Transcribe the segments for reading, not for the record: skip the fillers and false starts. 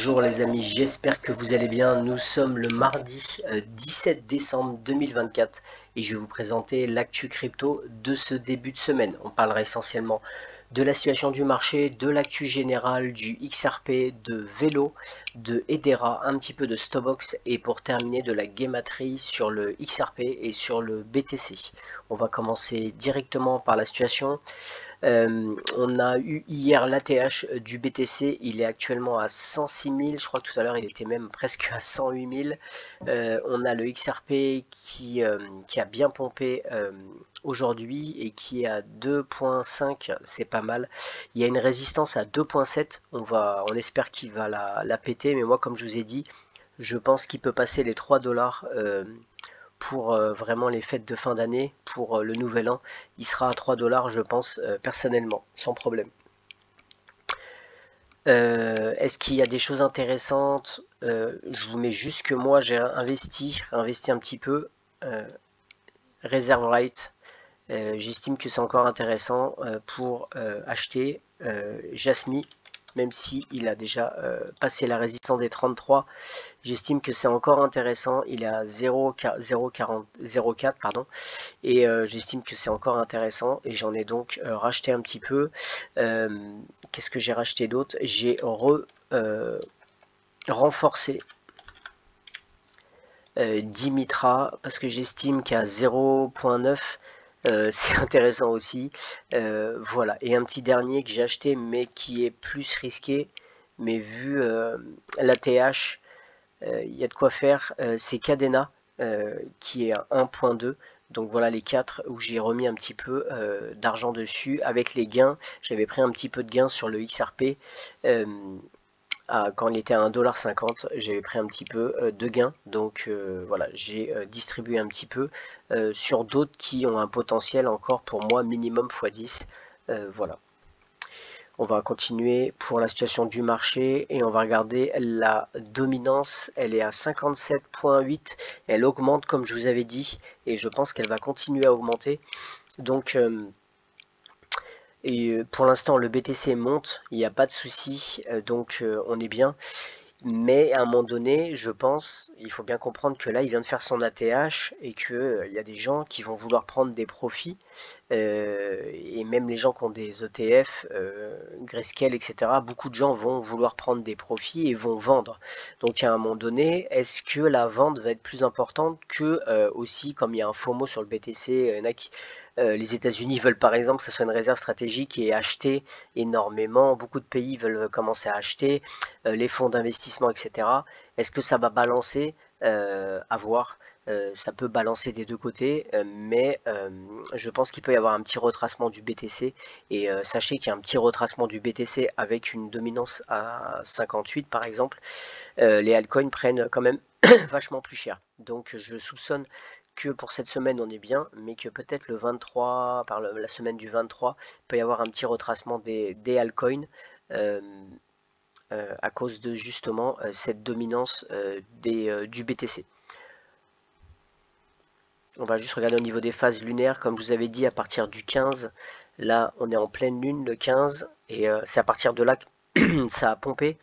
Bonjour les amis, j'espère que vous allez bien. Nous sommes le mardi 17 décembre 2024 et je vais vous présenter l'actu crypto de ce début de semaine. On parlera essentiellement de la situation du marché, de l'actu générale, du XRP, de Velo, de Hedera, un petit peu de Stobox et pour terminer de la gameatrie sur le XRP et sur le BTC. On va commencer directement par la situation. On a eu hier l'ATH du BTC, il est actuellement à 106 000, je crois que tout à l'heure il était même presque à 108 000. On a le XRP qui a bien pompé aujourd'hui et qui est à 2.5, c'est pas mal. Il y a une résistance à 2.7, on espère qu'il va la péter, mais moi comme je vous ai dit, je pense qu'il peut passer les 3 dollars pour vraiment les fêtes de fin d'année, pour le nouvel an. Il sera à 3 dollars, je pense, personnellement, sans problème. Est-ce qu'il y a des choses intéressantes? Je vous mets juste que moi j'ai investi un petit peu. Reserve Right, j'estime que c'est encore intéressant pour acheter Jasmy, même si il a déjà passé la résistance des 33, j'estime que c'est encore intéressant. Il est à 0,04 pardon, et j'estime que c'est encore intéressant et j'en ai donc racheté un petit peu. Qu'est-ce que j'ai racheté d'autre? J'ai renforcé Dimitra parce que j'estime qu'à 0,9 c'est intéressant aussi. Voilà, et un petit dernier que j'ai acheté mais qui est plus risqué, mais vu l'ATH, il y a de quoi faire. C'est Cadena qui est à 1.2. Donc voilà les 4 où j'ai remis un petit peu d'argent dessus avec les gains. J'avais pris un petit peu de gains sur le XRP. Quand il était à 1,50 $, j'avais pris un petit peu de gains. Donc voilà, j'ai distribué un petit peu sur d'autres qui ont un potentiel encore pour moi minimum x10. Voilà. On va continuer pour la situation du marché et on va regarder la dominance. Elle est à 57,8. Elle augmente comme je vous avais dit et je pense qu'elle va continuer à augmenter. Donc pour l'instant le BTC monte, il n'y a pas de souci, donc on est bien. Mais à un moment donné, je pense, il faut bien comprendre que là, il vient de faire son ATH et qu'il y a des gens qui vont vouloir prendre des profits. Et même les gens qui ont des ETF, Grayscale, etc., beaucoup de gens vont vouloir prendre des profits et vont vendre. Donc à un moment donné, est-ce que la vente va être plus importante que aussi, comme il y a un FOMO sur le BTC, il y en a qui, les États-Unis veulent par exemple que ce soit une réserve stratégique et acheter énormément. Beaucoup de pays veulent commencer à acheter, les fonds d'investissement, etc. Est-ce que ça va balancer? À voir. Ça peut balancer des deux côtés, mais je pense qu'il peut y avoir un petit retracement du BTC. Et sachez qu'il y a un petit retracement du BTC avec une dominance à 58 par exemple. Les altcoins prennent quand même vachement plus cher. Donc je soupçonne que pour cette semaine on est bien, mais que peut-être le 23, par la semaine du 23, il peut y avoir un petit retracement des altcoins. À cause de justement cette dominance du BTC. On va juste regarder au niveau des phases lunaires, comme je vous avais dit, à partir du 15, là on est en pleine lune le 15, et c'est à partir de là que ça a pompé.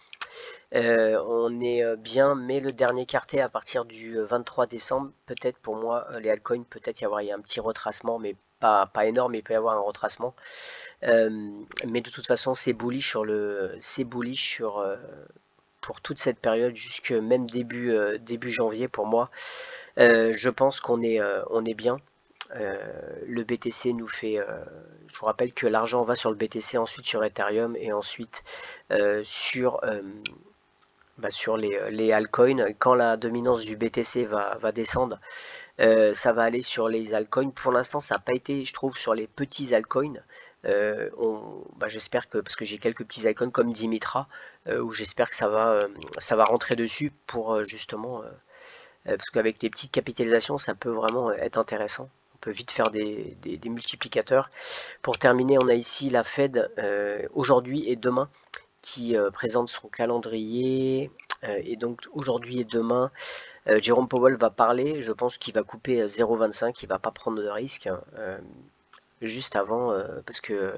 On est bien, mais le dernier quartet à partir du 23 décembre, peut-être pour moi, les altcoins, peut-être il y a un petit retracement, mais pas énorme, mais il peut y avoir un retracement. Mais de toute façon, c'est bullish pour toute cette période, jusque même début janvier pour moi. Je pense qu'on est bien. Le BTC nous fait... je vous rappelle que l'argent va sur le BTC, ensuite sur Ethereum et ensuite sur les altcoins. Quand la dominance du BTC va descendre, ça va aller sur les altcoins. Pour l'instant, ça n'a pas été, je trouve, sur les petits altcoins. J'espère que, parce que j'ai quelques petits altcoins comme Dimitra, où j'espère que ça va rentrer dessus pour justement, parce qu'avec les petites capitalisations, ça peut vraiment être intéressant. On peut vite faire des multiplicateurs. Pour terminer, on a ici la Fed aujourd'hui et demain qui présente son calendrier. Et donc aujourd'hui et demain, Jérôme Powell va parler. Je pense qu'il va couper 0,25. Il va pas prendre de risque. Juste avant, parce que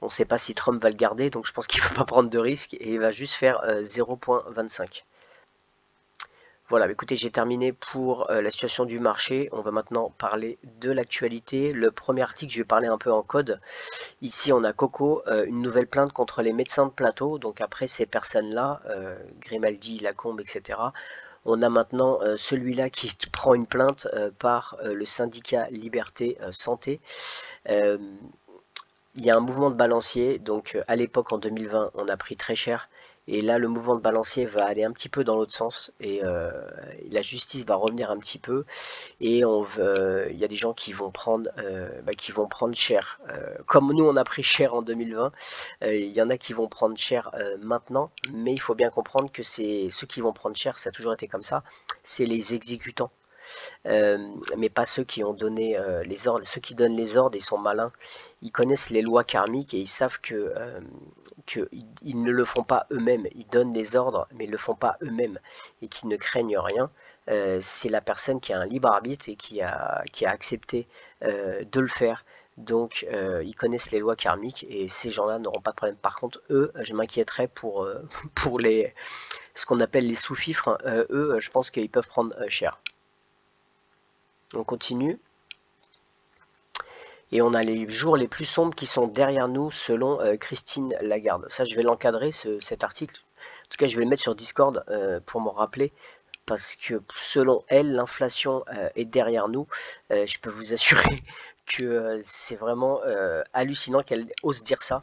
On ne sait pas si Trump va le garder, donc je pense qu'il ne va pas prendre de risque et il va juste faire 0,25. Voilà, écoutez, j'ai terminé pour la situation du marché. On va maintenant parler de l'actualité. Le premier article, je vais parler un peu en code. Ici, on a Coco, une nouvelle plainte contre les médecins de plateau. Donc après ces personnes-là, Grimaldi, Lacombe, etc., on a maintenant celui-là qui prend une plainte par le syndicat Liberté Santé. Il y a un mouvement de balancier, donc à l'époque en 2020 on a pris très cher et là le mouvement de balancier va aller un petit peu dans l'autre sens et la justice va revenir un petit peu et il y a des gens qui vont prendre cher. Comme nous on a pris cher en 2020, il y en a qui vont prendre cher maintenant, mais il faut bien comprendre que c'est ceux qui vont prendre cher, ça a toujours été comme ça, c'est les exécutants. Mais pas ceux qui ont donné les ordres. Ceux qui donnent les ordres, ils sont malins, ils connaissent les lois karmiques et ils savent que ils ne le font pas eux-mêmes. Ils donnent les ordres, mais ils ne le font pas eux-mêmes et qui ne craignent rien. C'est la personne qui a un libre arbitre et qui a accepté de le faire. Donc ils connaissent les lois karmiques et ces gens-là n'auront pas de problème. Par contre, eux, je m'inquiéterais pour, pour ce qu'on appelle les sous-fifres. Eux, je pense qu'ils peuvent prendre cher. On continue. Et on a les jours les plus sombres qui sont derrière nous selon Christine Lagarde. Ça, je vais l'encadrer, cet article. En tout cas, je vais le mettre sur Discord pour m'en rappeler. Parce que selon elle, l'inflation est derrière nous. Je peux vous assurer que c'est vraiment hallucinant qu'elle ose dire ça.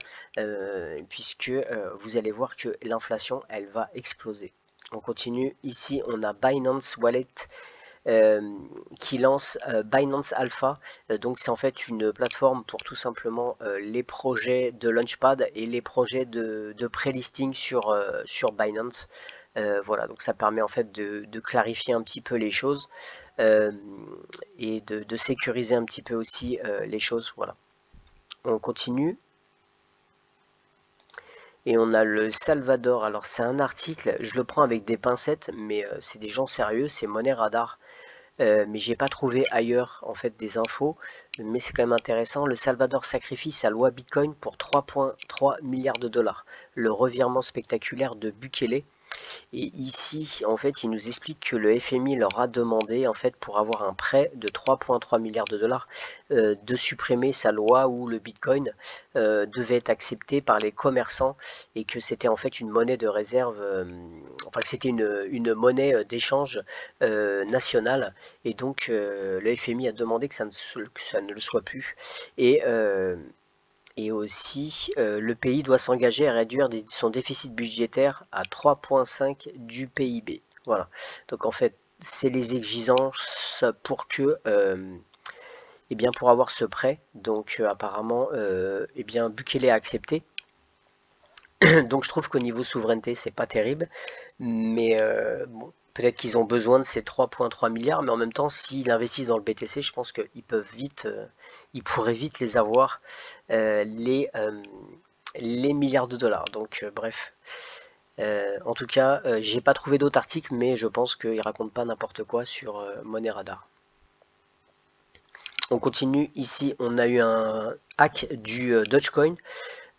Puisque vous allez voir que l'inflation, elle va exploser. On continue. Ici, on a Binance Wallet. Qui lance Binance Alpha. Donc c'est en fait une plateforme pour tout simplement les projets de Launchpad et les projets de pré-listing sur Binance. Voilà, donc ça permet en fait de clarifier un petit peu les choses et de sécuriser un petit peu aussi les choses. Voilà. On continue. Et on a le Salvador. Alors c'est un article, je le prends avec des pincettes, mais c'est des gens sérieux, c'est Money Radar. Mais j'ai pas trouvé ailleurs en fait des infos, mais c'est quand même intéressant. Le Salvador sacrifie sa loi Bitcoin pour 3,3 milliards de dollars. Le revirement spectaculaire de Bukele. Et ici, en fait, il nous explique que le FMI leur a demandé, en fait, pour avoir un prêt de 3,3 milliards de dollars, de supprimer sa loi où le Bitcoin devait être accepté par les commerçants et que c'était en fait une monnaie de réserve, enfin que c'était une monnaie d'échange nationale. Et donc, le FMI a demandé que ça ne le soit plus. Et aussi, le pays doit s'engager à réduire son déficit budgétaire à 3,5 du PIB. Voilà. Donc en fait, c'est les exigences pour que, eh bien, pour avoir ce prêt. Donc apparemment, eh bien, Bukele a accepté. Donc je trouve qu'au niveau souveraineté, c'est pas terrible. Mais bon, peut-être qu'ils ont besoin de ces 3,3 milliards, mais en même temps, s'ils investissent dans le BTC, je pense qu'ils peuvent vite, ils pourraient vite les avoir, les milliards de dollars. Donc bref. En tout cas, j'ai pas trouvé d'autres articles, mais je pense qu'ils racontent pas n'importe quoi sur Money Radar. On continue. Ici, on a eu un hack du Dogecoin.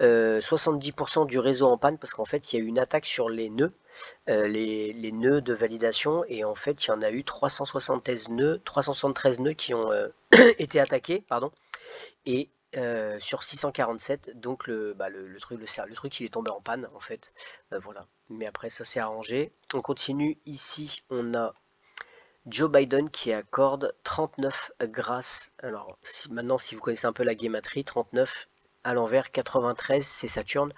70% du réseau en panne parce qu'en fait il y a eu une attaque sur les nœuds, les nœuds de validation et en fait il y en a eu 373 nœuds qui ont été attaqués, pardon, et sur 647 donc le truc il est tombé en panne en fait, voilà, mais après ça s'est arrangé. On continue. Ici on a Joe Biden qui accorde 39 grâce, alors maintenant si vous connaissez un peu la guématrie, 39 à l'envers, 93 c'est Saturne,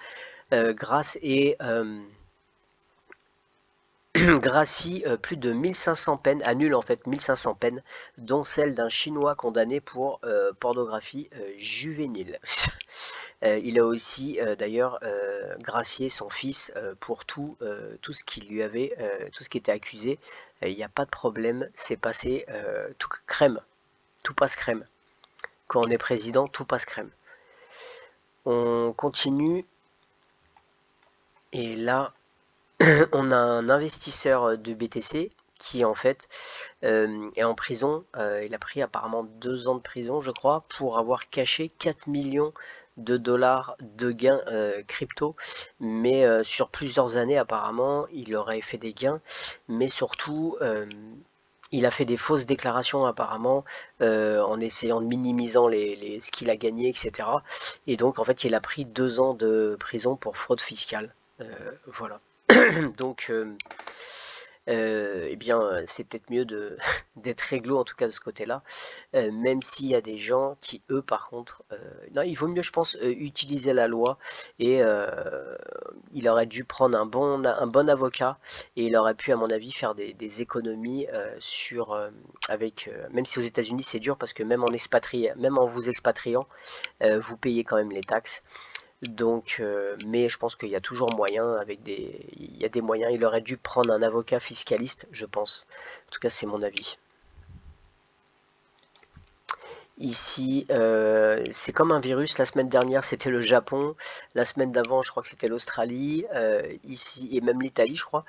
grâce et gracie plus de 1500 peines, annule en fait 1500 peines, dont celle d'un Chinois condamné pour pornographie juvénile. Il a aussi d'ailleurs gracié son fils pour tout ce qui lui avait, tout ce qui était accusé. Il n'y a pas de problème, c'est passé tout crème, tout passe crème. Quand on est président, tout passe crème. On continue. Et là, on a un investisseur de BTC qui en fait est en prison. Il a pris apparemment 2 ans de prison, je crois, pour avoir caché 4 millions de dollars de gains crypto, mais sur plusieurs années apparemment il aurait fait des gains, mais surtout il a fait des fausses déclarations apparemment en essayant de minimiser ce qu'il a gagné, etc. Et donc en fait il a pris 2 ans de prison pour fraude fiscale. Voilà. Donc eh bien c'est peut-être mieux d'être réglo en tout cas de ce côté-là, même s'il y a des gens qui eux par contre, non, il vaut mieux je pense utiliser la loi, et il aurait dû prendre un bon avocat, et il aurait pu à mon avis faire des économies même si aux États-Unis c'est dur parce que même en vous expatriant, vous payez quand même les taxes. Donc, mais je pense qu'il y a toujours moyen, il y a des moyens. Il aurait dû prendre un avocat fiscaliste, je pense. En tout cas, c'est mon avis. Ici, c'est comme un virus. La semaine dernière, c'était le Japon. La semaine d'avant, je crois que c'était l'Australie. Ici, et même l'Italie, je crois.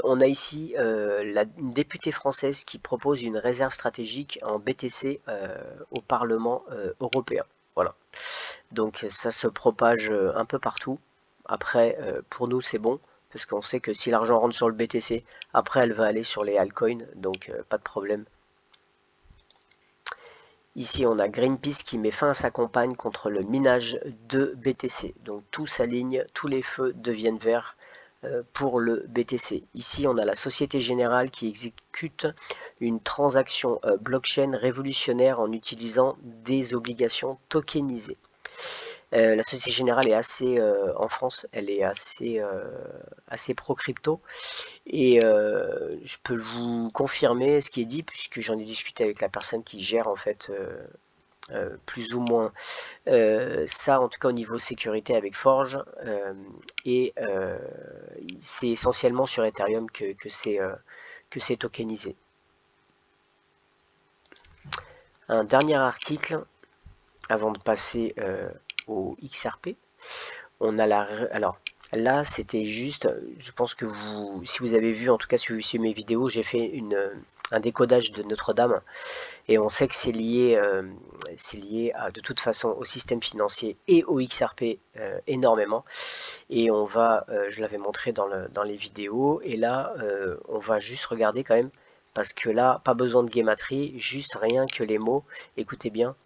On a ici une députée française qui propose une réserve stratégique en BTC au Parlement européen. Voilà. Donc ça se propage un peu partout. Après, pour nous, c'est bon, parce qu'on sait que si l'argent rentre sur le BTC, après, elle va aller sur les altcoins, donc pas de problème. Ici, on a Greenpeace qui met fin à sa campagne contre le minage de BTC. Donc tout s'aligne, tous les feux deviennent verts pour le BTC. Ici, on a la Société Générale qui exécute une transaction blockchain révolutionnaire en utilisant des obligations tokenisées. La Société Générale est assez, en France, elle est assez pro-crypto, et je peux vous confirmer ce qui est dit, puisque j'en ai discuté avec la personne qui gère en fait plus ou moins ça, en tout cas au niveau sécurité avec Forge, et c'est essentiellement sur Ethereum que c'est tokenisé. Un dernier article avant de passer au XRP. On a alors là c'était juste, je pense que si vous avez vu, en tout cas si vous suivez mes vidéos, j'ai fait un décodage de Notre-Dame, et on sait que c'est lié de toute façon au système financier et au XRP énormément, et je l'avais montré dans les vidéos, et là on va juste regarder quand même, parce que là pas besoin de gematrie, juste rien que les mots, écoutez bien.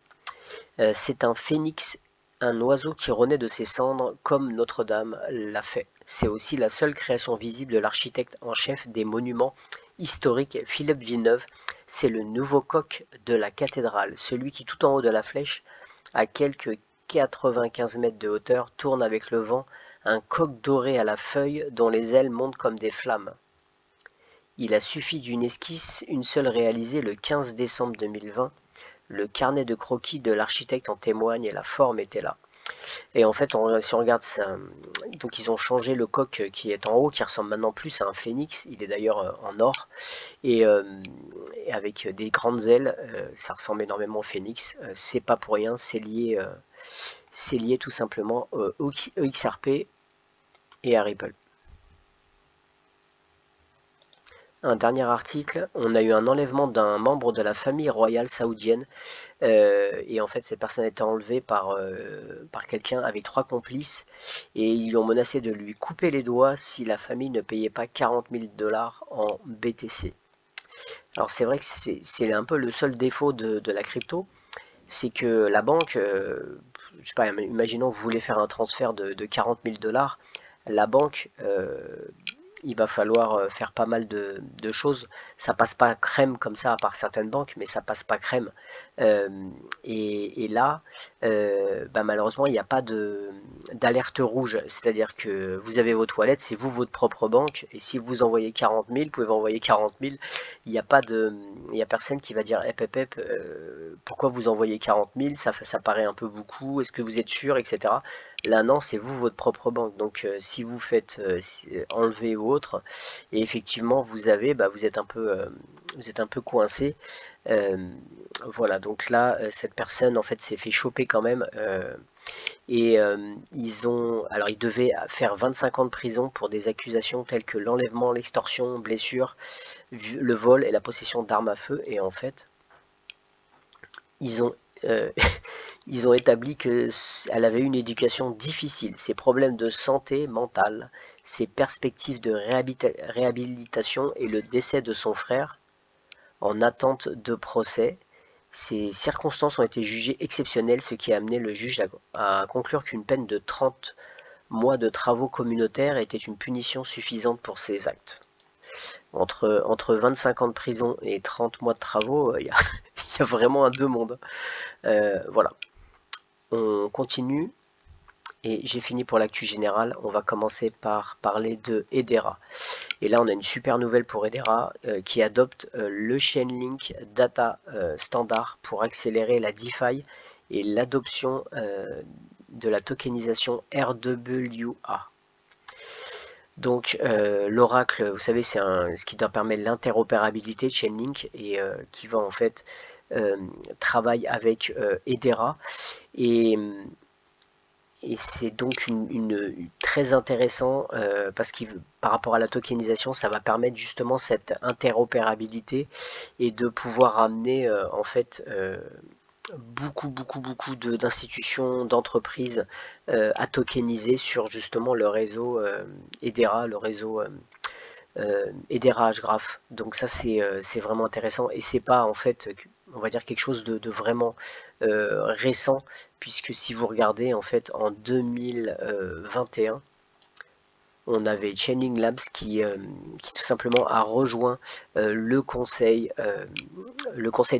C'est un phénix, un oiseau qui renaît de ses cendres comme Notre-Dame l'a fait. C'est aussi la seule création visible de l'architecte en chef des monuments historiques Philippe Villeneuve. C'est le nouveau coq de la cathédrale, celui qui tout en haut de la flèche, à quelques 95 mètres de hauteur, tourne avec le vent, un coq doré à la feuille dont les ailes montent comme des flammes. Il a suffi d'une esquisse, une seule réalisée le 15 décembre 2020. Le carnet de croquis de l'architecte en témoigne, et la forme était là. Et en fait, si on regarde ça, donc ils ont changé le coq qui est en haut, qui ressemble maintenant plus à un phénix. Il est d'ailleurs en or, et avec des grandes ailes, ça ressemble énormément au phénix. C'est pas pour rien, c'est lié tout simplement au XRP et à Ripple. Un dernier article, on a eu un enlèvement d'un membre de la famille royale saoudienne, et en fait cette personne a été enlevée par quelqu'un avec 3 complices, et ils lui ont menacé de lui couper les doigts si la famille ne payait pas 40 000 $ en BTC. Alors c'est vrai que c'est un peu le seul défaut de la crypto, c'est que la banque, je sais pas, imaginons que vous voulez faire un transfert de 40 000 $, la banque, il va falloir faire pas mal de choses. Ça passe pas crème comme ça, à part certaines banques, mais ça passe pas crème. Et là, malheureusement, il n'y a pas d'alerte rouge. C'est-à-dire que vous avez vos toilettes, c'est vous votre propre banque. Et si vous envoyez 40 000, vous pouvez envoyer 40 000. Il n'y a personne qui va dire pourquoi vous envoyez 40 000, ça paraît un peu beaucoup, est-ce que vous êtes sûr, etc. Là non, c'est vous votre propre banque, donc si vous faites enlever ou autre, et effectivement vous êtes un peu coincé. Voilà, donc là cette personne en fait s'est fait choper quand même, et il devait faire 25 ans de prison pour des accusations telles que l'enlèvement, l'extorsion, blessure, le vol et la possession d'armes à feu, et en fait ils ont ils ont établi qu'elle avait une éducation difficile, ses problèmes de santé mentale, ses perspectives de réhabilitation et le décès de son frère en attente de procès. Ces circonstances ont été jugées exceptionnelles, ce qui a amené le juge à conclure qu'une peine de 30 mois de travaux communautaires était une punition suffisante pour ces actes. Entre 25 ans de prison et 30 mois de travaux, il y a vraiment un deux mondes. Voilà. On continue et j'ai fini pour l'actu générale. On va commencer par parler de Hedera. Et là, on a une super nouvelle pour Hedera qui adopte le Chainlink Data Standard pour accélérer la DeFi et l'adoption de la tokenisation RWA. Donc l'oracle, vous savez, c'est ce qui doit permettre l'interopérabilité de Chainlink et qui va en fait travailler avec Hedera et c'est donc très intéressant parce que par rapport à la tokenisation, ça va permettre justement cette interopérabilité et de pouvoir amener en fait beaucoup d'institutions, d'entreprises à tokeniser sur justement le réseau Hedera, le réseau Hedera Hgraph. Donc ça c'est vraiment intéressant et c'est pas en fait on va dire quelque chose de vraiment récent, puisque si vous regardez en fait en 2021 on avait Chainlink Labs qui tout simplement a rejoint le conseil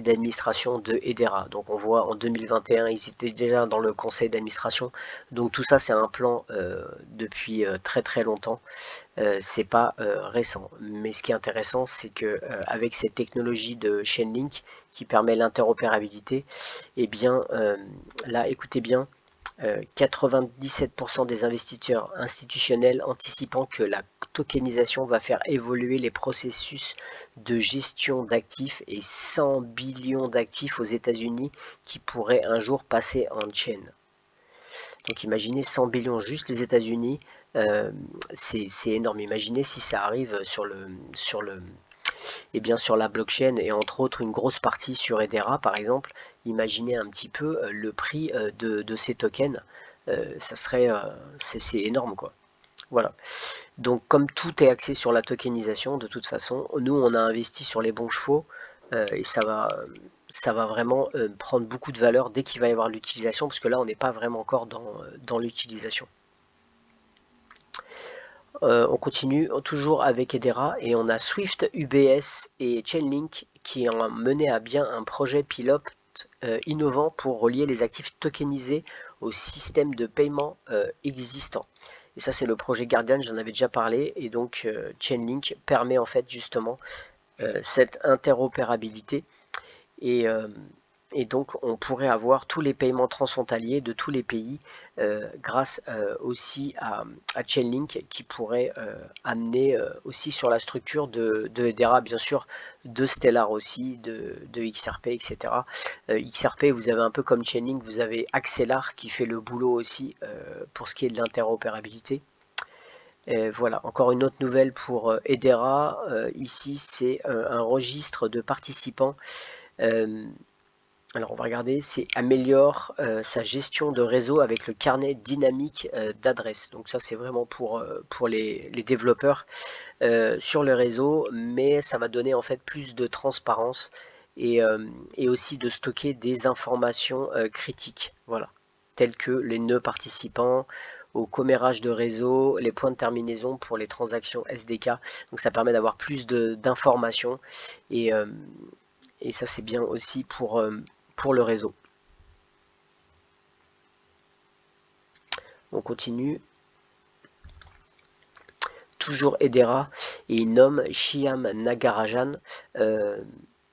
d'administration de Hedera. Donc on voit en 2021 ils étaient déjà dans le conseil d'administration, donc tout ça c'est un plan depuis très longtemps. C'est pas récent, mais ce qui est intéressant c'est que avec cette technologie de Chainlink qui permet l'interopérabilité, et bien là écoutez bien, 97% des investisseurs institutionnels anticipant que la tokenisation va faire évoluer les processus de gestion d'actifs et 100 billions d'actifs aux États-Unis qui pourraient un jour passer en chain. Donc imaginez 100 billions juste les États-Unis, c'est énorme. Imaginez si ça arrive sur la blockchain et entre autres une grosse partie sur Hedera par exemple. Imaginez un petit peu le prix de ces tokens, ça serait c'est énorme quoi. Voilà. Donc comme tout est axé sur la tokenisation, de toute façon, nous on a investi sur les bons chevaux et ça va vraiment prendre beaucoup de valeur dès qu'il va y avoir l'utilisation, parce que là on n'est pas vraiment encore dans l'utilisation. On continue toujours avec Hedera et on a Swift, UBS et Chainlink qui ont mené à bien un projet pilote innovant pour relier les actifs tokenisés au système de paiement existant. Et ça c'est le projet Guardian, j'en avais déjà parlé, et donc Chainlink permet en fait justement cette interopérabilité et donc on pourrait avoir tous les paiements transfrontaliers de tous les pays grâce aussi à Chainlink qui pourrait amener aussi sur la structure de Hedera, bien sûr, de Stellar aussi, de XRP, etc. XRP, vous avez un peu comme Chainlink, vous avez Axelar qui fait le boulot aussi pour ce qui est de l'interopérabilité. Voilà, encore une autre nouvelle pour Hedera. Ici, c'est un registre de participants. Alors on va regarder, c'est améliore sa gestion de réseau avec le carnet dynamique d'adresses. Donc ça c'est vraiment pour les développeurs sur le réseau, mais ça va donner en fait plus de transparence et aussi de stocker des informations critiques, voilà, telles que les nœuds participants, au commérage de réseau, les points de terminaison pour les transactions SDK. Donc ça permet d'avoir plus d'informations et ça c'est bien aussi pour le réseau. On continue. Toujours Hedera, et il nomme Shyam Nagarajan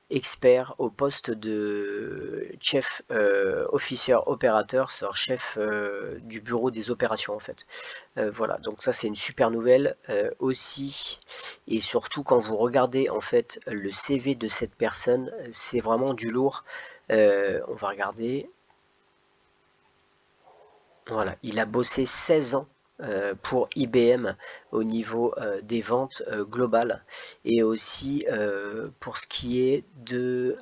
expert au poste de chef officer opérateur, c'est-à-dire chef du bureau des opérations en fait. Voilà, donc ça c'est une super nouvelle aussi, et surtout quand vous regardez en fait le CV de cette personne, c'est vraiment du lourd. On va regarder. Voilà, il a bossé 16 ans pour IBM au niveau des ventes globales, et aussi pour ce qui est de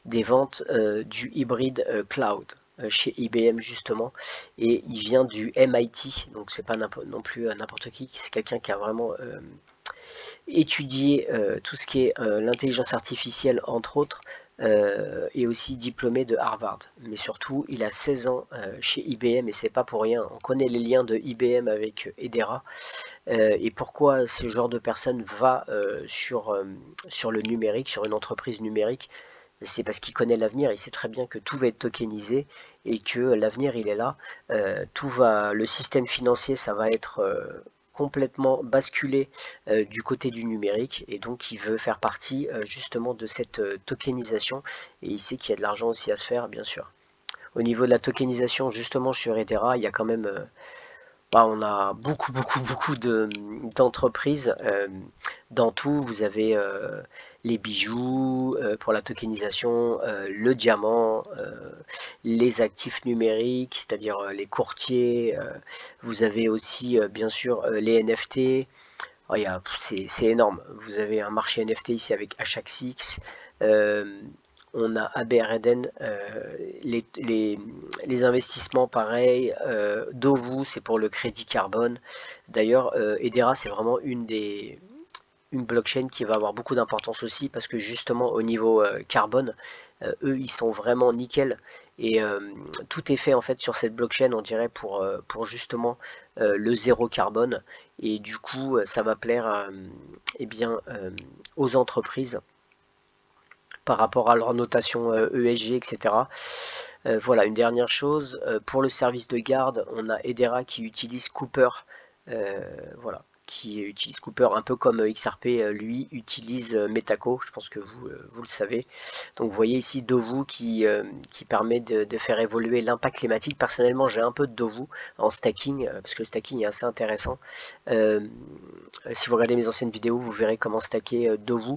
des ventes du hybride cloud chez IBM justement, et il vient du MIT, donc c'est pas non plus n'importe qui, c'est quelqu'un qui a vraiment étudié tout ce qui est l'intelligence artificielle entre autres, et aussi diplômé de Harvard. Mais surtout, il a 16 ans chez IBM et c'est pas pour rien. On connaît les liens de IBM avec Edera, et pourquoi ce genre de personne va sur le numérique, sur une entreprise numérique. C'est parce qu'il connaît l'avenir, il sait très bien que tout va être tokenisé et que l'avenir il est là. Le système financier, ça va être complètement basculé du côté du numérique, et donc il veut faire partie justement de cette tokenisation, et il sait qu'il y a de l'argent aussi à se faire, bien sûr. Au niveau de la tokenisation, justement sur Ethera, il y a quand même on a beaucoup d'entreprises. Dans tout, vous avez les bijoux pour la tokenisation, le diamant, les actifs numériques, c'est-à-dire les courtiers. Vous avez aussi, bien sûr, les NFT. Oh, c'est énorme. Vous avez un marché NFT ici avec HAXX. On a ABREDN, les investissements pareil, Dovu c'est pour le crédit carbone. D'ailleurs, Edera c'est vraiment une blockchain qui va avoir beaucoup d'importance aussi, parce que justement au niveau carbone, eux ils sont vraiment nickel, et tout est fait en fait sur cette blockchain, on dirait pour justement le zéro carbone, et du coup ça va plaire eh bien, aux entreprises par rapport à leur notation ESG, etc. Voilà, une dernière chose, pour le service de garde, on a Edera qui utilise Cooper, voilà, qui utilise Cooper un peu comme XRP, lui, utilise Metaco, je pense que vous le savez. Donc vous voyez ici Dovu qui permet de faire évoluer l'impact climatique. Personnellement, j'ai un peu de Dovu en stacking, parce que le stacking est assez intéressant. Si vous regardez mes anciennes vidéos, vous verrez comment stacker Dovu.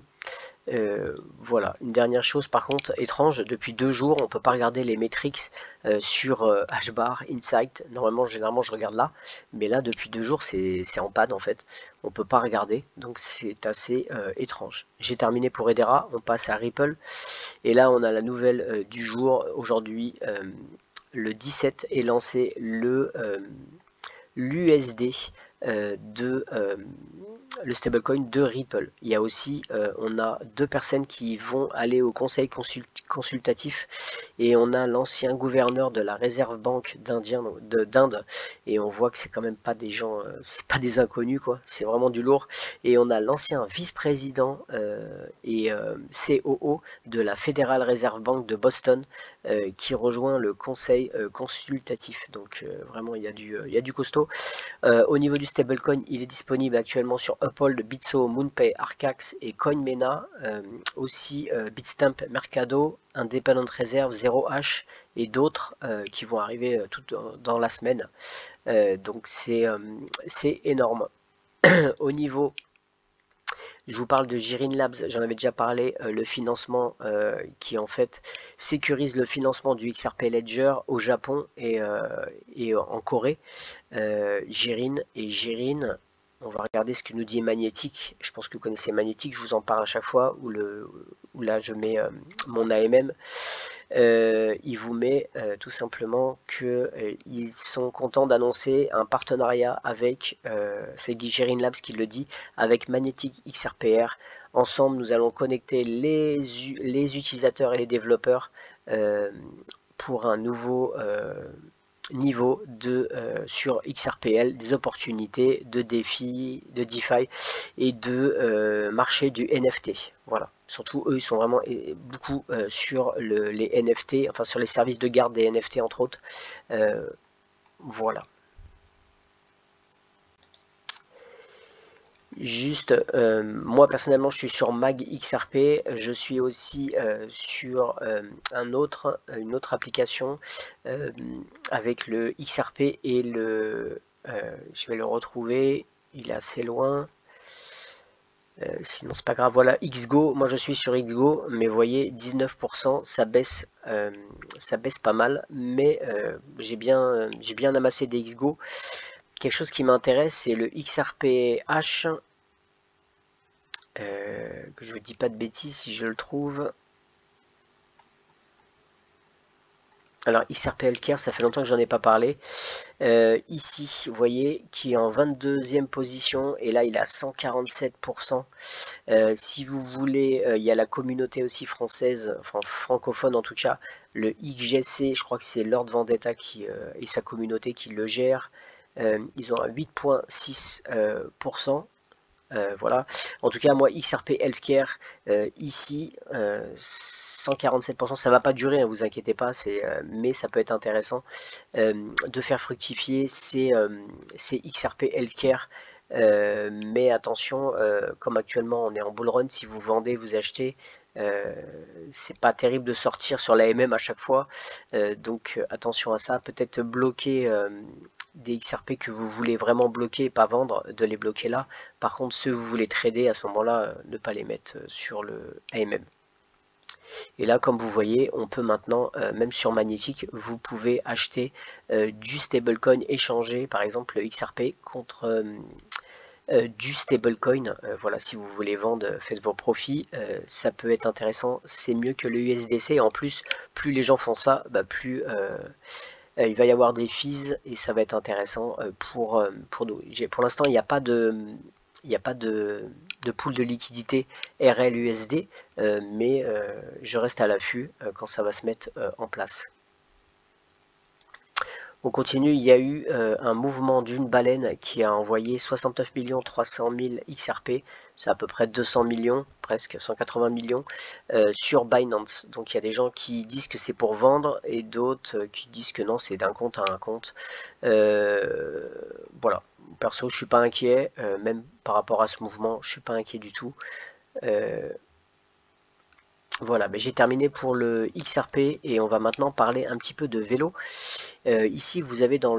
Voilà, une dernière chose par contre étrange, depuis 2 jours on ne peut pas regarder les metrics sur HBAR, Insight. Normalement, généralement je regarde là, mais là depuis 2 jours c'est en panne en fait, on peut pas regarder, donc c'est assez étrange. J'ai terminé pour Edera, on passe à Ripple, et là on a la nouvelle du jour. Aujourd'hui, le 17 est lancé l'USD le stablecoin de Ripple. Il y a aussi, on a 2 personnes qui vont aller au conseil consultatif, et on a l'ancien gouverneur de la Réserve Banque d'Inde, et on voit que c'est quand même pas des gens, c'est pas des inconnus quoi, c'est vraiment du lourd. Et on a l'ancien vice-président et COO de la Federal Reserve Bank de Boston qui rejoint le conseil consultatif. Donc vraiment il y a du costaud. Au niveau du stablecoin, il est disponible actuellement sur Uphold, Bitso, MoonPay, Arcax et CoinMena. Aussi Bitstamp, Mercado, Independent Reserve, 0H et d'autres qui vont arriver tout dans la semaine. Donc c'est énorme. Au niveau, je vous parle de Jirin Labs, j'en avais déjà parlé, le financement qui en fait sécurise le financement du XRP Ledger au Japon et en Corée. Jirin, on va regarder ce que nous dit Magnétique. Je pense que vous connaissez Magnétique, je vous en parle à chaque fois, où là je mets mon AMM. Il vous met tout simplement qu'ils sont contents d'annoncer un partenariat avec, c'est Jirin Labs qui le dit, avec Magnetic XRPR. Ensemble, nous allons connecter les utilisateurs et les développeurs pour un nouveau niveau sur XRPL, des opportunités de défis, de DeFi et de marché du NFT. Voilà. Surtout eux, ils sont vraiment beaucoup sur les NFT, enfin sur les services de garde des NFT entre autres. Voilà. Juste, moi personnellement je suis sur Mag XRP, je suis aussi sur une autre application avec le XRP et je vais le retrouver, il est assez loin, sinon c'est pas grave. Voilà, XGO, moi je suis sur XGO, mais vous voyez 19%, ça baisse pas mal, mais j'ai bien amassé des XGO. Quelque chose qui m'intéresse, c'est le XRPH, que je ne dis pas de bêtises si je le trouve. Alors XRP Healthcare, ça fait longtemps que j'en ai pas parlé. Ici, vous voyez, qui est en 22e position, et là il est à 147%. Si vous voulez, il y a la communauté aussi française, enfin francophone en tout cas, le XGC, je crois que c'est Lord Vendetta qui, et sa communauté qui le gère. Ils ont un 8,6%. Voilà. En tout cas, moi, XRP Healthcare, ici, 147%, ça va pas durer, hein, vous inquiétez pas, mais ça peut être intéressant de faire fructifier ces XRP Healthcare. Mais attention, comme actuellement on est en bull run, si vous vendez, vous achetez, c'est pas terrible de sortir sur la MM à chaque fois, donc attention à ça. Peut-être bloquer des XRP que vous voulez vraiment bloquer et pas vendre, de les bloquer là. Par contre, ceux que vous voulez trader, à ce moment-là, ne pas les mettre sur le AMM. Et là, comme vous voyez, on peut maintenant, même sur Magnétique, vous pouvez acheter du stablecoin échangé, par exemple le XRP, contre du stablecoin. Voilà, si vous voulez vendre, faites vos profits, ça peut être intéressant, c'est mieux que le USDC. En plus, plus les gens font ça, plus il va y avoir des fees et ça va être intéressant pour nous. Pour l'instant, il n'y a pas de pool de liquidité RL-USD, mais je reste à l'affût quand ça va se mettre en place. On continue, il y a eu un mouvement d'une baleine qui a envoyé 69 300 000 XRP, c'est à peu près 200 millions, presque 180 millions, sur Binance. Donc il y a des gens qui disent que c'est pour vendre et d'autres qui disent que non, c'est d'un compte à un compte. Voilà, perso je suis pas inquiet, même par rapport à ce mouvement, je suis pas inquiet du tout. Voilà, j'ai terminé pour le XRP et on va maintenant parler un petit peu de vélo. Ici, vous avez dans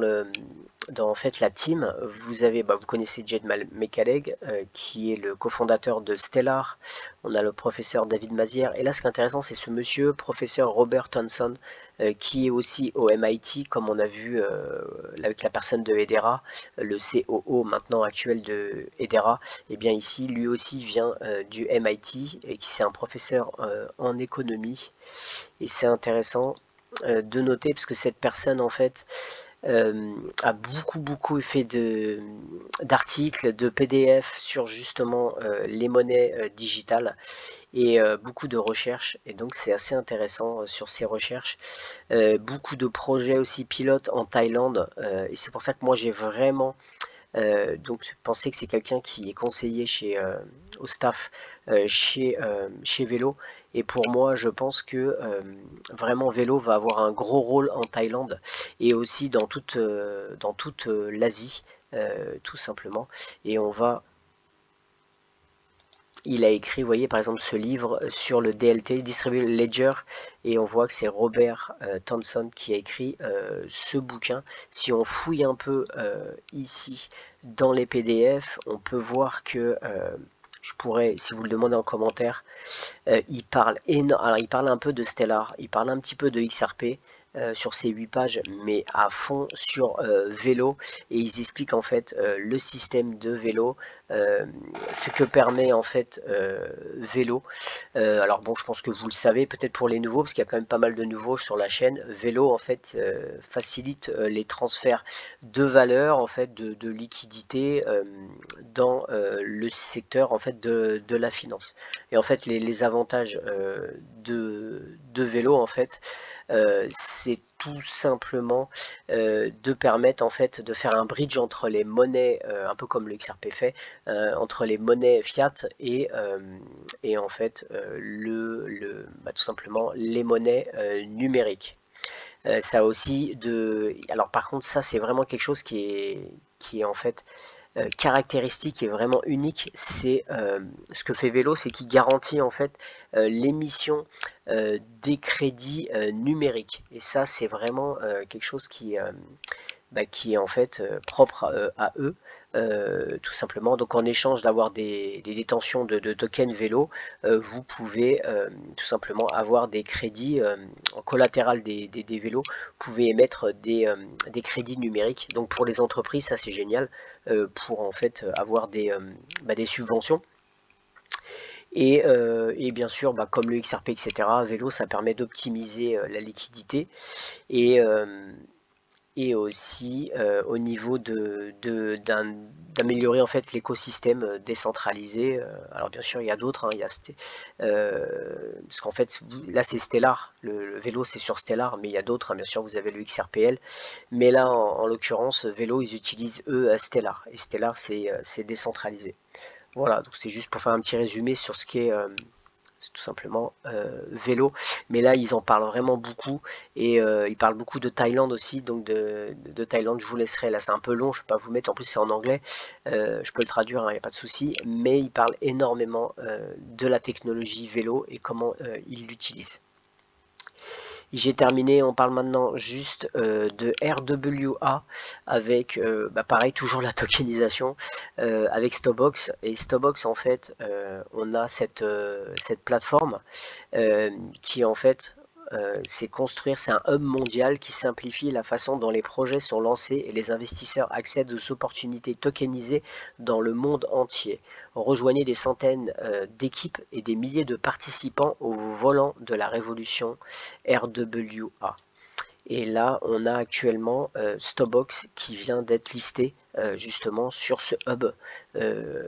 en fait la team, vous avez, vous connaissez Jed Mekaleg, qui est le cofondateur de Stellar. On a le professeur David Mazière. Et là, ce qui est intéressant, c'est ce monsieur, professeur Robert Thompson, qui est aussi au MIT, comme on a vu avec la personne de Hedera, le COO maintenant actuel de Hedera. Et bien ici, lui aussi vient du MIT et qui c'est un professeur en économie. Et c'est intéressant de noter parce que cette personne en fait a beaucoup fait d'articles, de PDF sur justement les monnaies digitales et beaucoup de recherches, et donc c'est assez intéressant sur ces recherches. Beaucoup de projets aussi pilotes en Thaïlande, et c'est pour ça que moi j'ai vraiment donc pensez que c'est quelqu'un qui est conseiller au staff chez Vélo. Et pour moi, je pense que vraiment Vélo va avoir un gros rôle en Thaïlande et aussi dans toute l'Asie, tout simplement. Et il a écrit, vous voyez par exemple ce livre sur le DLT, Distributed Ledger, et on voit que c'est Robert Thompson qui a écrit ce bouquin. Si on fouille un peu ici dans les PDF, on peut voir que je pourrais, si vous le demandez en commentaire, il parle alors il parle un peu de Stellar, il parle un petit peu de XRP, sur ces 8 pages, mais à fond sur vélo, et ils expliquent en fait le système de vélo, ce que permet en fait vélo. Alors bon, je pense que vous le savez, peut-être pour les nouveaux, parce qu'il y a quand même pas mal de nouveaux sur la chaîne. Vélo en fait facilite les transferts de valeur, en fait de liquidité dans le secteur en fait de la finance. Et en fait les avantages de vélo en fait, c'est tout simplement de permettre en fait de faire un bridge entre les monnaies, un peu comme le XRP fait, entre les monnaies fiat et en fait tout simplement les monnaies numériques. Ça aussi alors par contre ça c'est vraiment quelque chose qui est en fait caractéristique et vraiment unique. C'est ce que fait Vélo, c'est qu'il garantit en fait l'émission des crédits numériques, et ça c'est vraiment quelque chose qui est en fait propre à eux, tout simplement. Donc en échange d'avoir des détentions de tokens Vélo, vous pouvez tout simplement avoir des crédits en collatéral des vélos, vous pouvez émettre des crédits numériques. Donc pour les entreprises, ça c'est génial, pour en fait avoir des subventions. Et bien sûr, comme le XRP, etc., Velo, ça permet d'optimiser la liquidité et, aussi au niveau d'améliorer en fait l'écosystème décentralisé. Alors bien sûr, il y a d'autres, hein, parce qu'en fait, là c'est Stellar, le Velo c'est sur Stellar, mais il y a d'autres, hein, bien sûr, vous avez le XRPL, mais là en l'occurrence, Velo, ils utilisent eux Stellar, et Stellar c'est décentralisé. Voilà, donc c'est juste pour faire un petit résumé sur ce qui est c'est tout simplement Velo. Mais là, ils en parlent vraiment beaucoup et ils parlent beaucoup de Thaïlande aussi. Donc de Thaïlande, je vous laisserai. Là, c'est un peu long, je ne peux pas vous mettre. En plus, c'est en anglais. Je peux le traduire, il n'y a pas de souci. Mais ils parlent énormément de la technologie Velo et comment ils l'utilisent. J'ai terminé, on parle maintenant juste de RWA avec, pareil, toujours la tokenisation avec Stobox. Et Stobox, en fait, on a cette plateforme qui, en fait, c'est construire, c'est un hub mondial qui simplifie la façon dont les projets sont lancés et les investisseurs accèdent aux opportunités tokenisées dans le monde entier. Rejoignez des centaines d'équipes et des milliers de participants au volant de la révolution RWA. Et là, on a actuellement Stobox qui vient d'être listé justement sur ce hub.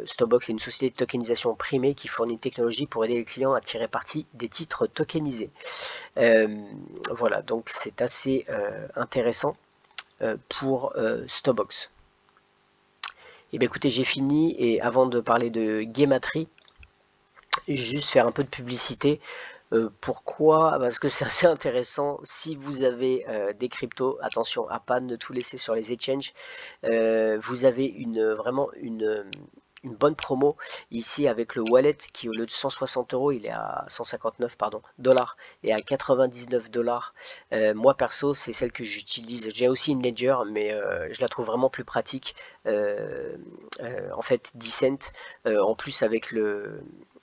Stobox est une société de tokenisation primée qui fournit une technologie pour aider les clients à tirer parti des titres tokenisés. Voilà, donc c'est assez intéressant pour Stobox. Et bien écoutez, j'ai fini, et avant de parler de Gematry, juste faire un peu de publicité. Pourquoi? Parce que c'est assez intéressant. Si vous avez des cryptos, attention à pas ne tout laisser sur les exchanges. Vous avez vraiment une bonne promo ici avec le wallet qui, au lieu de 160 euros, il est à 159 dollars et à 99 dollars. Moi perso, c'est celle que j'utilise. J'ai aussi une Ledger, mais je la trouve vraiment plus pratique. En fait, Decent, en plus avec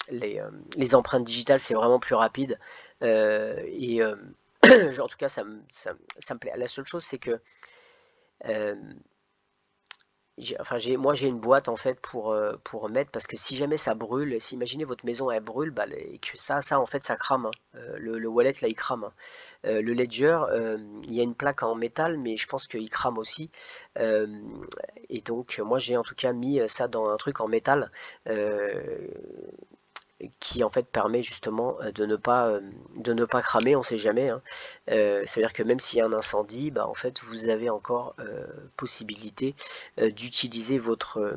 les empreintes digitales, c'est vraiment plus rapide. En tout cas, ça me plaît. La seule chose, c'est que moi j'ai une boîte en fait pour mettre, parce que si jamais ça brûle, si imaginez votre maison elle brûle, et que ça en fait ça crame, hein. Le wallet là il crame, hein. Le Ledger, il y a une plaque en métal, mais je pense qu'il crame aussi. Et donc moi j'ai en tout cas mis ça dans un truc en métal qui en fait permet justement de ne pas cramer, on sait jamais, hein. Ça veut dire que même s'il y a un incendie, en fait vous avez encore possibilité d'utiliser votre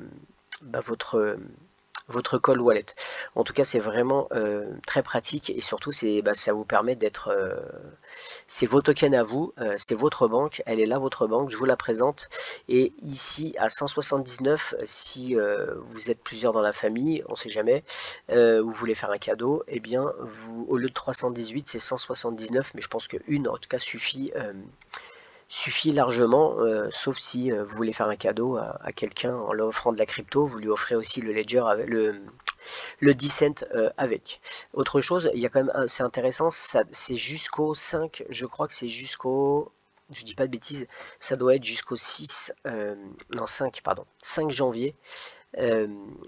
cold wallet. En tout cas, c'est vraiment très pratique, et surtout ça vous permet d'être c'est vos tokens à vous, c'est votre banque, elle est là votre banque, je vous la présente. Et ici à 179, si vous êtes plusieurs dans la famille, on sait jamais, vous voulez faire un cadeau, et bien vous, au lieu de 318, c'est 179, mais je pense qu'une en tout cas suffit largement, sauf si vous voulez faire un cadeau à quelqu'un en lui offrant de la crypto, vous lui offrez aussi le Ledger avec le Decent avec. Autre chose, il y a quand même, c'est intéressant, c'est jusqu'au 5, je crois que c'est jusqu'au, je dis pas de bêtises, ça doit être jusqu'au 6, non 5, pardon, 5 janvier.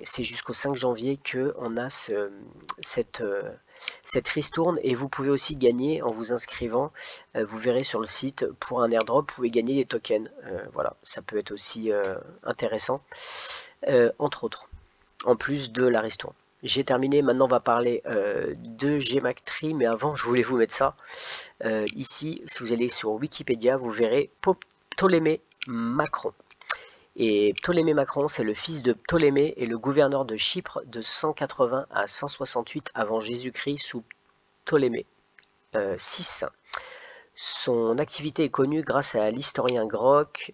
C'est jusqu'au 5 janvier que on a cette ristourne, et vous pouvez aussi gagner en vous inscrivant, vous verrez sur le site, pour un airdrop vous pouvez gagner des tokens. Voilà, ça peut être aussi intéressant, entre autres, en plus de la ristourne. J'ai terminé, maintenant on va parler de Gematry, mais avant je voulais vous mettre ça. Ici, si vous allez sur Wikipédia, vous verrez Ptolémée Macron. Et Ptolémée Macron, c'est le fils de Ptolémée et le gouverneur de Chypre de 180 à 168 avant Jésus-Christ sous Ptolémée VI. Son activité est connue grâce à l'historien grec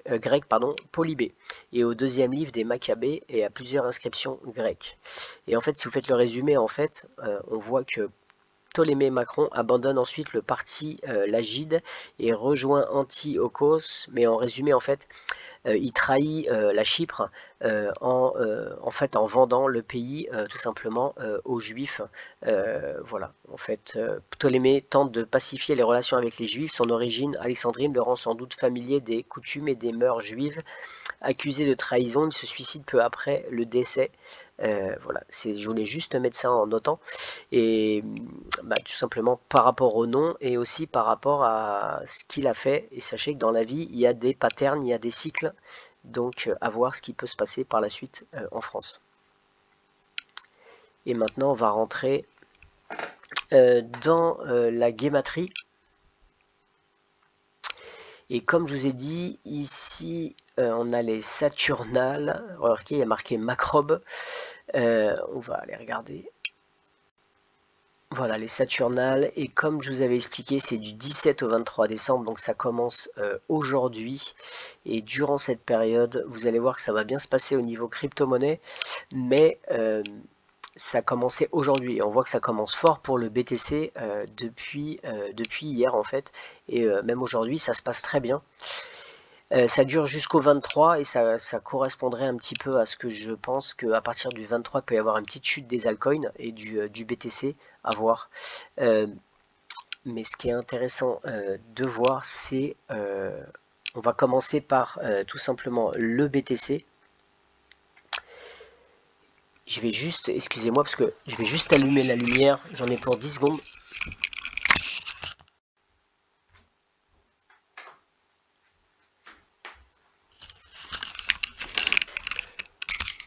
Polybée, et au deuxième livre des Maccabées, et à plusieurs inscriptions grecques. Et en fait, si vous faites le résumé, en fait, on voit que Ptolémée Macron abandonne ensuite le parti lagide et rejoint Antiochos, mais en résumé, en fait, il trahit la Chypre en fait en vendant le pays tout simplement aux Juifs. Voilà, en fait, Ptolémée tente de pacifier les relations avec les Juifs. Son origine alexandrine le rend sans doute familier des coutumes et des mœurs juives. Accusé de trahison, il se suicide peu après le décès Voilà, je voulais juste mettre ça en notant, et tout simplement par rapport au nom et aussi par rapport à ce qu'il a fait. Et sachez que dans la vie, il y a des patterns, il y a des cycles, donc à voir ce qui peut se passer par la suite en France. Et maintenant, on va rentrer dans la guématrie. Et comme je vous ai dit, ici, on a les Saturnales. Remarquez, il y a marqué Macrobe. On va aller regarder. Voilà, les Saturnales. Et comme je vous avais expliqué, c'est du 17 au 23 décembre. Donc ça commence aujourd'hui. Et durant cette période, vous allez voir que ça va bien se passer au niveau crypto-monnaie. Mais ça a commencé aujourd'hui. On voit que ça commence fort pour le BTC depuis hier en fait. Et même aujourd'hui, ça se passe très bien. Ça dure jusqu'au 23 et ça correspondrait un petit peu à ce que je pense qu'à partir du 23, il peut y avoir une petite chute des altcoins et du BTC à voir. Mais ce qui est intéressant de voir, c'est on va commencer par tout simplement le BTC. Je vais juste, excusez-moi parce que je vais juste allumer la lumière, j'en ai pour 10 secondes.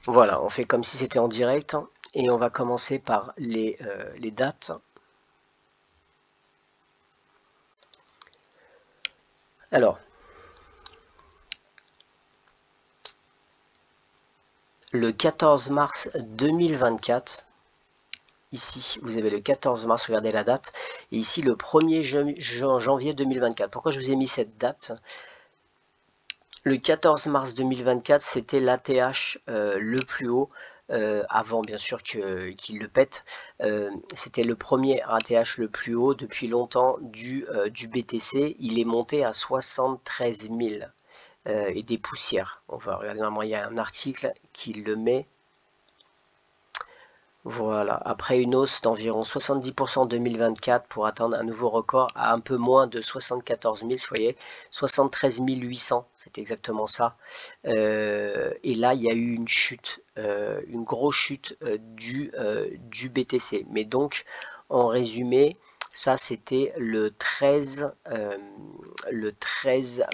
Voilà, on fait comme si c'était en direct et on va commencer par les dates. Alors, le 14 mars 2024, ici vous avez le 14 mars, regardez la date, et ici le 1er janvier 2024. Pourquoi je vous ai mis cette date? Le 14 mars 2024, c'était l'ATH le plus haut, avant bien sûr qu'il le pète. C'était le premier ATH le plus haut depuis longtemps du BTC. Il est monté à 73 000 et des poussières. On va regarder, normalement il y a un article qui le met. Voilà, après une hausse d'environ 70% en 2024 pour atteindre un nouveau record à un peu moins de 74 000, soyez 73 800, c'est exactement ça. Et là, il y a eu une chute, une grosse chute du BTC. Mais donc, en résumé, ça c'était le 13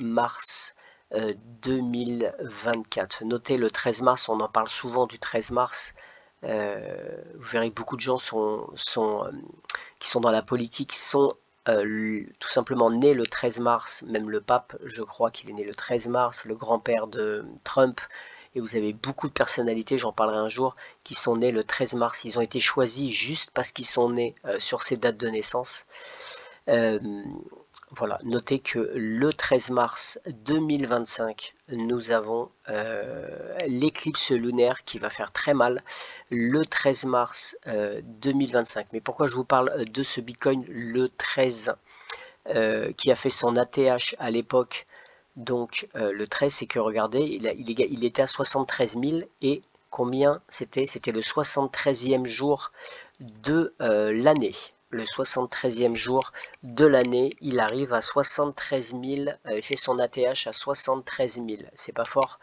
mars 2024. Notez le 13 mars, on en parle souvent du 13 mars. Vous verrez que beaucoup de gens qui sont dans la politique sont tout simplement nés le 13 mars, même le pape, je crois qu'il est né le 13 mars, le grand-père de Trump, et vous avez beaucoup de personnalités, j'en parlerai un jour, qui sont nés le 13 mars. Ils ont été choisis juste parce qu'ils sont nés sur ces dates de naissance. Voilà, notez que le 13 mars 2025, nous avons l'éclipse lunaire qui va faire très mal le 13 mars 2025. Mais pourquoi je vous parle de ce Bitcoin le 13 qui a fait son ATH à l'époque? Donc le 13, c'est que regardez, il était à 73 000 et combien c'était? C'était le 73e jour de l'année. Le 73e jour de l'année, il arrive à 73 000, il fait son ATH à 73 000, c'est pas fort.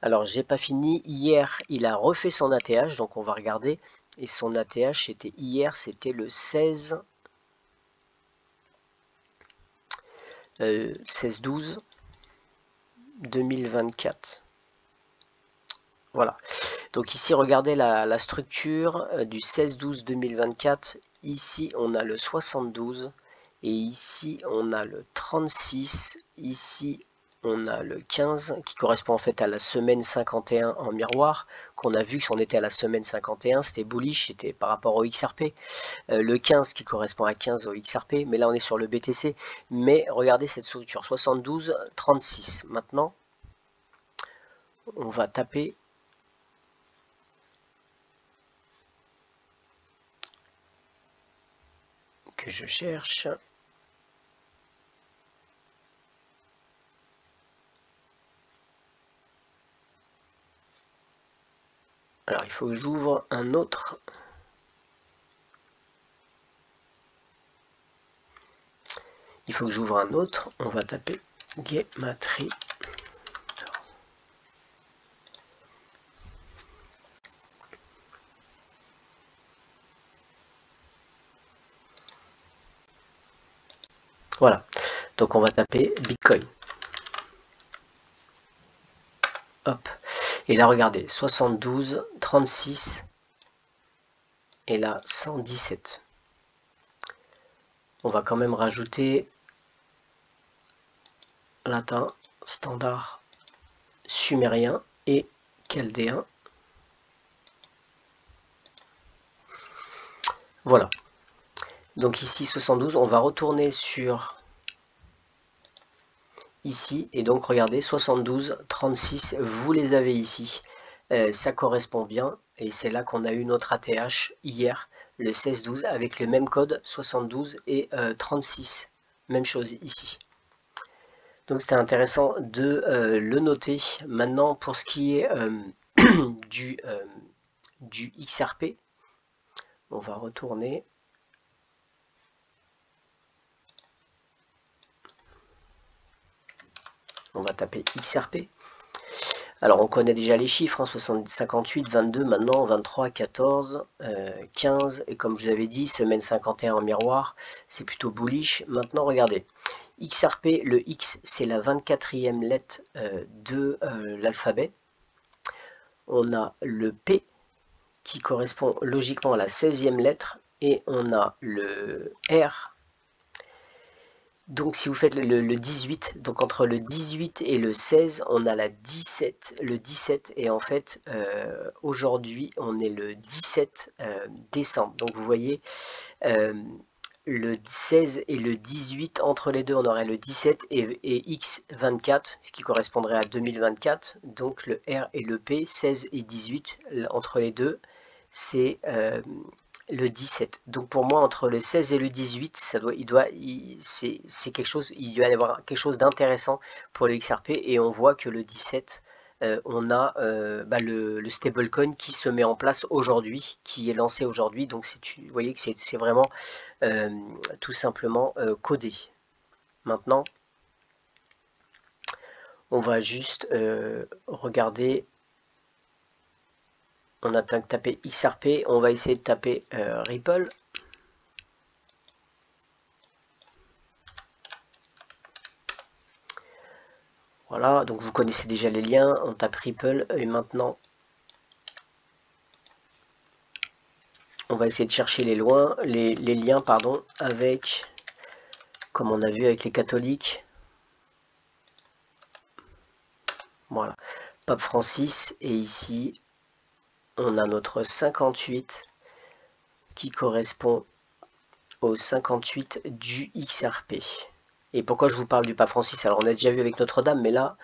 Alors j'ai pas fini, hier il a refait son ATH, donc on va regarder, et son ATH c'était hier, c'était le 16-12 2024. Voilà, donc ici regardez la structure du 16-12 2024. Ici on a le 72 et ici on a le 36. Ici on a le 15 qui correspond en fait à la semaine 51 en miroir, qu'on a vu que si on était à la semaine 51 c'était bullish, c'était par rapport au XRP. Le 15 qui correspond à 15 au XRP, mais là on est sur le BTC. Mais regardez cette structure 72 36. Maintenant on va taper que je cherche. Alors il faut que j'ouvre un autre. Il faut que j'ouvre un autre. On va taper Gematry. Voilà, donc on va taper Bitcoin. Hop, et là regardez, 72, 36, et là 117. On va quand même rajouter latin, standard, sumérien et chaldéen. Voilà. Donc ici 72, on va retourner sur ici, et donc regardez, 72, 36, vous les avez ici. Ça correspond bien, et c'est là qu'on a eu notre ATH hier, le 16-12, avec le même code 72 et 36. Même chose ici. Donc c'était intéressant de le noter. Maintenant, pour ce qui est du XRP, on va retourner. On va taper XRP. Alors on connaît déjà les chiffres, hein, 58, 22, maintenant 23, 14, 15, et comme je vous avais dit, semaine 51 en miroir, c'est plutôt bullish. Maintenant regardez, XRP, le X c'est la 24e lettre de l'alphabet. On a le P qui correspond logiquement à la 16e lettre, et on a le R. Donc si vous faites le 18, donc entre le 18 et le 16, on a la 17, le 17, et en fait aujourd'hui on est le 17 décembre. Donc vous voyez le 16 et le 18, entre les deux on aurait le 17 et X24, ce qui correspondrait à 2024. Donc le R et le P, 16 et 18, entre les deux c'est le 17. Donc pour moi, entre le 16 et le 18, c'est quelque chose, il doit y avoir quelque chose d'intéressant pour le XRP, et on voit que le 17, on a le stablecoin qui se met en place aujourd'hui, qui est lancé aujourd'hui. Donc vous voyez que c'est vraiment tout simplement codé. Maintenant, on va juste regarder. On a tapé XRP, on va essayer de taper Ripple. Voilà, donc vous connaissez déjà les liens, on tape Ripple, et maintenant on va essayer de chercher les liens pardon, avec, comme on a vu avec les catholiques, voilà, Pape Francis, et ici on a notre 58 qui correspond au 58 du XRP. Et pourquoi je vous parle du Pape Francis? Alors on a déjà vu avec Notre-Dame, mais là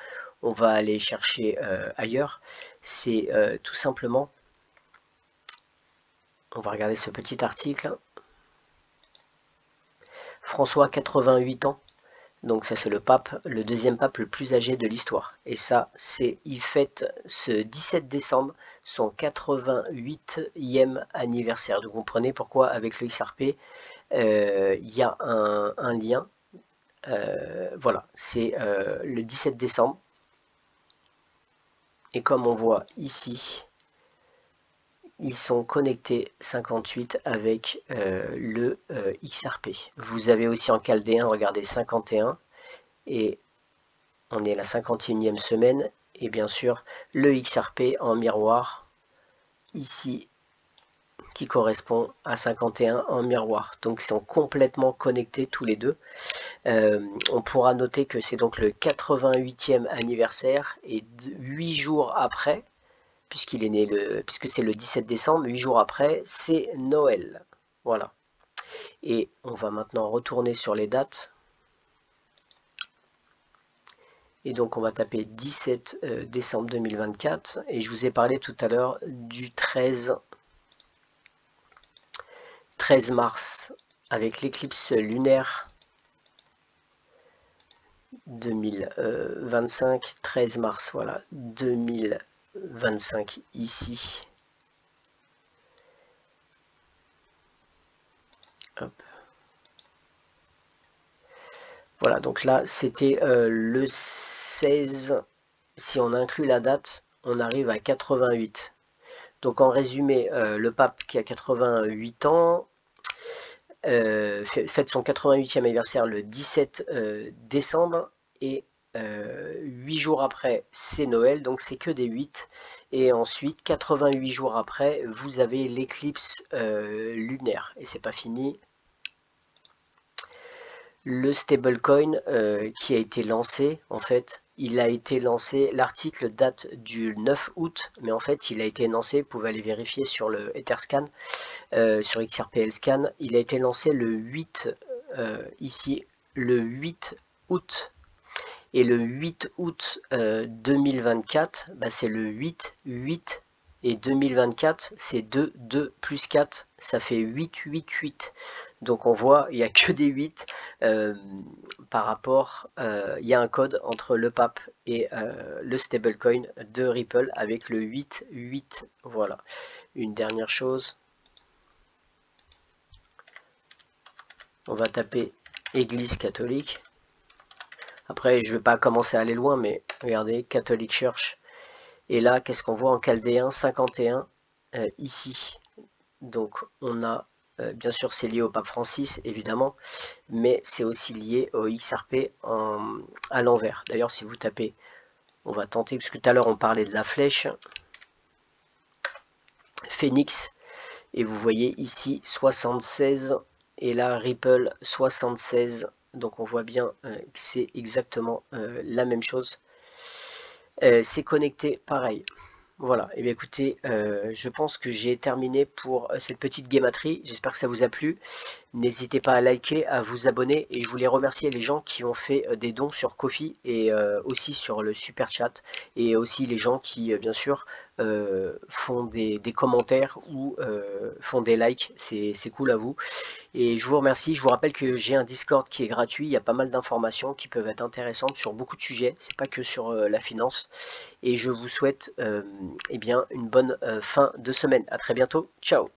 on va aller chercher ailleurs. C'est tout simplement, on va regarder ce petit article. François, 88 ans. Donc ça c'est le pape, le deuxième pape le plus âgé de l'histoire. Et ça, il fête ce 17 décembre son 88e anniversaire. Donc vous comprenez pourquoi avec le XRP, il y a un lien. Voilà, c'est le 17 décembre. Et comme on voit ici, ils sont connectés 58 avec le XRP. Vous avez aussi en chaldéen, regardez, 51, et on est à la 51e semaine, et bien sûr le XRP en miroir ici qui correspond à 51 en miroir. Donc ils sont complètement connectés tous les deux. On pourra noter que c'est donc le 88e anniversaire, et 8 jours après, puisqu'il est né puisque c'est le 17 décembre, 8 jours après, c'est Noël. Voilà. Et on va maintenant retourner sur les dates. Et donc on va taper 17 décembre 2024. Et je vous ai parlé tout à l'heure du 13 mars avec l'éclipse lunaire 2025. 13 mars, voilà, 2025 ici. Hop. Voilà, donc là c'était le 16, si on inclut la date, on arrive à 88. Donc en résumé, le pape qui a 88 ans, fête son 88e anniversaire le 17 décembre et 8 jours après c'est Noël, donc c'est que des 8. Et ensuite 88 jours après vous avez l'éclipse lunaire et c'est pas fini. Le stablecoin qui a été lancé, en fait, il a été lancé, l'article date du 9 août, mais en fait il a été lancé, vous pouvez aller vérifier sur le Etherscan, sur XRPL Scan, il a été lancé le 8, ici, le 8 août. Et le 8 août 2024, bah, c'est le 8, 8, et 2024, c'est 2, 2 plus 4, ça fait 8, 8, 8. Donc on voit, il n'y a que des 8 par rapport, il y a un code entre le PAP et le stablecoin de Ripple avec le 8, 8. Voilà. Une dernière chose. On va taper Église catholique. Après, je ne vais pas commencer à aller loin, mais regardez, Catholic Church. Et là, qu'est-ce qu'on voit en chaldéen 51 ici. Donc, on a, bien sûr, c'est lié au pape Francis, évidemment, mais c'est aussi lié au XRP à l'envers. D'ailleurs, si vous tapez, on va tenter, parce que tout à l'heure, on parlait de la flèche. Phoenix, et vous voyez ici 76, et là, Ripple 76. Donc on voit bien que c'est exactement la même chose. C'est connecté pareil. Voilà, et bien écoutez, je pense que j'ai terminé pour cette petite guématrie. J'espère que ça vous a plu. N'hésitez pas à liker, à vous abonner, et je voulais remercier les gens qui ont fait des dons sur Ko-fi et aussi sur le super chat, et aussi les gens qui bien sûr font des commentaires ou font des likes. C'est cool à vous. Et je vous remercie, je vous rappelle que j'ai un Discord qui est gratuit, il y a pas mal d'informations qui peuvent être intéressantes sur beaucoup de sujets, c'est pas que sur la finance. Et je vous souhaite eh bien, une bonne fin de semaine. À très bientôt, ciao.